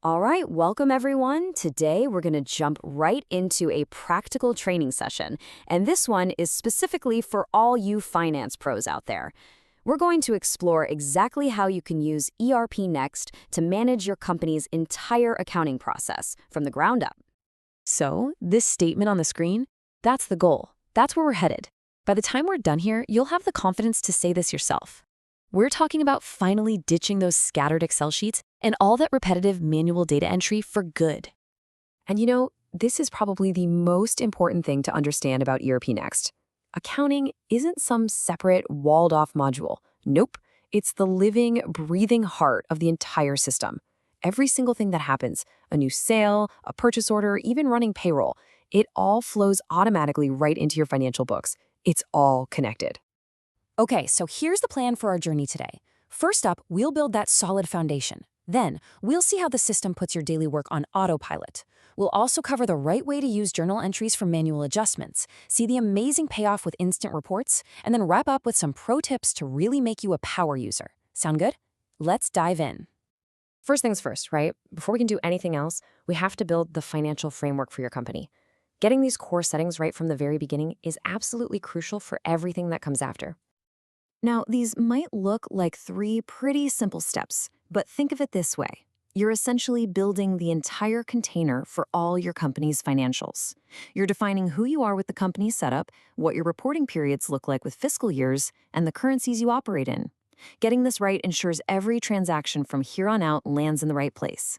All right, welcome everyone. Today we're going to jump right into a practical training session, and this one is specifically for all you finance pros out there. We're going to explore exactly how you can use ERPNext to manage your company's entire accounting process from the ground up. So, this statement on the screen, that's the goal. That's where we're headed. By the time we're done here, you'll have the confidence to say this yourself. We're talking about finally ditching those scattered Excel sheets and all that repetitive manual data entry for good. And this is probably the most important thing to understand about ERPNext. Accounting isn't some separate, walled-off module. Nope, it's the living, breathing heart of the entire system. Every single thing that happens, a new sale, a purchase order, even running payroll, it all flows automatically right into your financial books. It's all connected. Okay, so here's the plan for our journey today. First up, we'll build that solid foundation. Then, we'll see how the system puts your daily work on autopilot. We'll also cover the right way to use journal entries for manual adjustments, see the amazing payoff with instant reports, and then wrap up with some pro tips to really make you a power user. Sound good? Let's dive in. First things first, right? Before we can do anything else, we have to build the financial framework for your company. Getting these core settings right from the very beginning is absolutely crucial for everything that comes after. Now, these might look like three pretty simple steps, but think of it this way. You're essentially building the entire container for all your company's financials. You're defining who you are with the company setup, what your reporting periods look like with fiscal years, and the currencies you operate in. Getting this right ensures every transaction from here on out lands in the right place.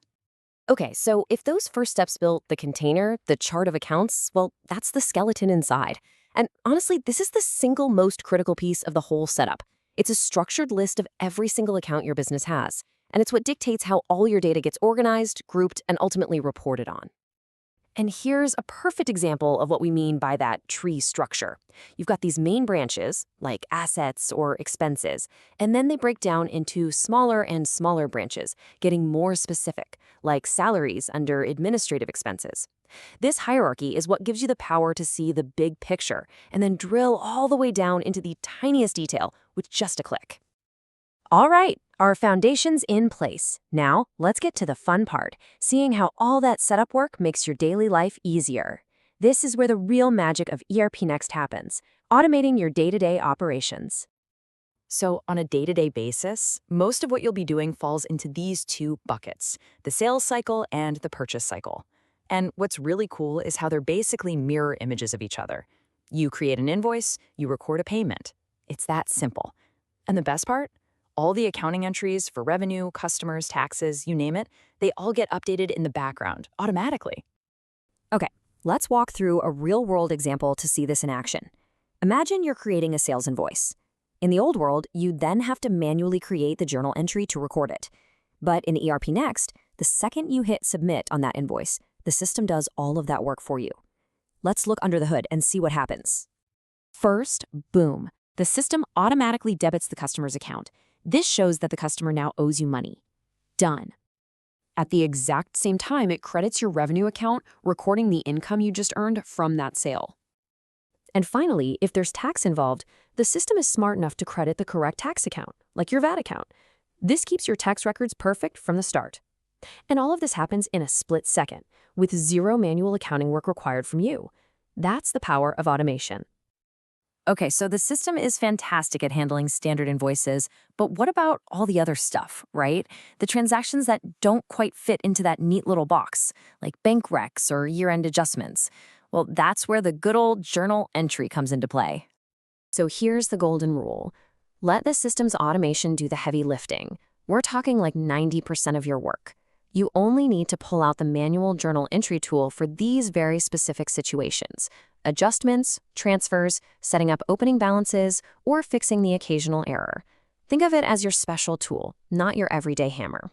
Okay, so if those first steps built the container, the chart of accounts, well, that's the skeleton inside. And honestly, this is the single most critical piece of the whole setup. It's a structured list of every single account your business has, and it's what dictates how all your data gets organized, grouped, and ultimately reported on. And here's a perfect example of what we mean by that tree structure. You've got these main branches, like assets or expenses, and then they break down into smaller and smaller branches, getting more specific, like salaries under administrative expenses. This hierarchy is what gives you the power to see the big picture and then drill all the way down into the tiniest detail with just a click. All right, our foundation's in place. Now, let's get to the fun part, seeing how all that setup work makes your daily life easier. This is where the real magic of ERPNext happens, automating your day-to-day operations. So on a day-to-day basis, most of what you'll be doing falls into these two buckets, the sales cycle and the purchase cycle. And what's really cool is how they're basically mirror images of each other. You create an invoice, you record a payment. It's that simple. And the best part? All the accounting entries for revenue, customers, taxes, you name it, they all get updated in the background, automatically. Okay, let's walk through a real-world example to see this in action. Imagine you're creating a sales invoice. In the old world, you'd then have to manually create the journal entry to record it. But in ERPNext, the second you hit submit on that invoice, the system does all of that work for you. Let's look under the hood and see what happens. First, boom, the system automatically debits the customer's account. This shows that the customer now owes you money. Done. At the exact same time, it credits your revenue account, recording the income you just earned from that sale. And finally, if there's tax involved, the system is smart enough to credit the correct tax account, like your VAT account. This keeps your tax records perfect from the start. And all of this happens in a split second, with zero manual accounting work required from you. That's the power of automation. Okay, so the system is fantastic at handling standard invoices, but what about all the other stuff, right? The transactions that don't quite fit into that neat little box, like bank recs or year-end adjustments. Well, that's where the good old journal entry comes into play. So here's the golden rule. Let the system's automation do the heavy lifting. We're talking like 90% of your work. You only need to pull out the manual journal entry tool for these very specific situations: adjustments, transfers, setting up opening balances, or fixing the occasional error. Think of it as your special tool, not your everyday hammer.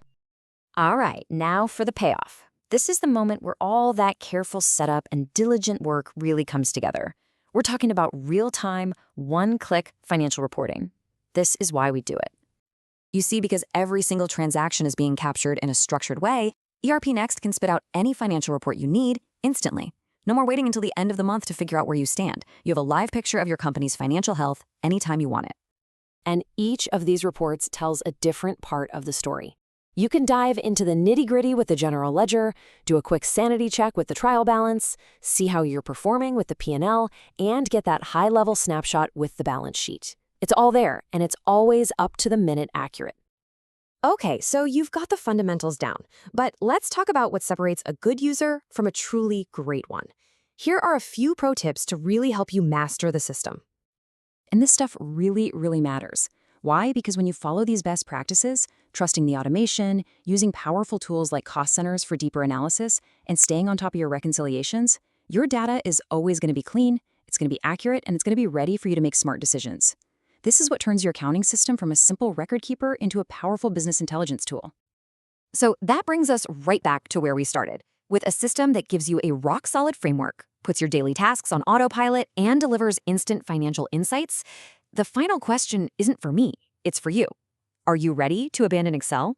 All right, now for the payoff. This is the moment where all that careful setup and diligent work really comes together. We're talking about real-time, one-click financial reporting. This is why we do it. You see, because every single transaction is being captured in a structured way, ERPNext can spit out any financial report you need instantly. No more waiting until the end of the month to figure out where you stand. You have a live picture of your company's financial health anytime you want it. And each of these reports tells a different part of the story. You can dive into the nitty-gritty with the general ledger, do a quick sanity check with the trial balance, see how you're performing with the P&L, and get that high-level snapshot with the balance sheet. It's all there, and it's always up to the minute accurate. Okay, so you've got the fundamentals down, but let's talk about what separates a good user from a truly great one. Here are a few pro tips to really help you master the system. And this stuff really, really matters. Why? Because when you follow these best practices, trusting the automation, using powerful tools like cost centers for deeper analysis, and staying on top of your reconciliations, your data is always going to be clean, it's going to be accurate, and it's going to be ready for you to make smart decisions. This is what turns your accounting system from a simple record keeper into a powerful business intelligence tool. So that brings us right back to where we started, with a system that gives you a rock-solid framework, puts your daily tasks on autopilot, and delivers instant financial insights. The final question isn't for me, it's for you. Are you ready to abandon Excel?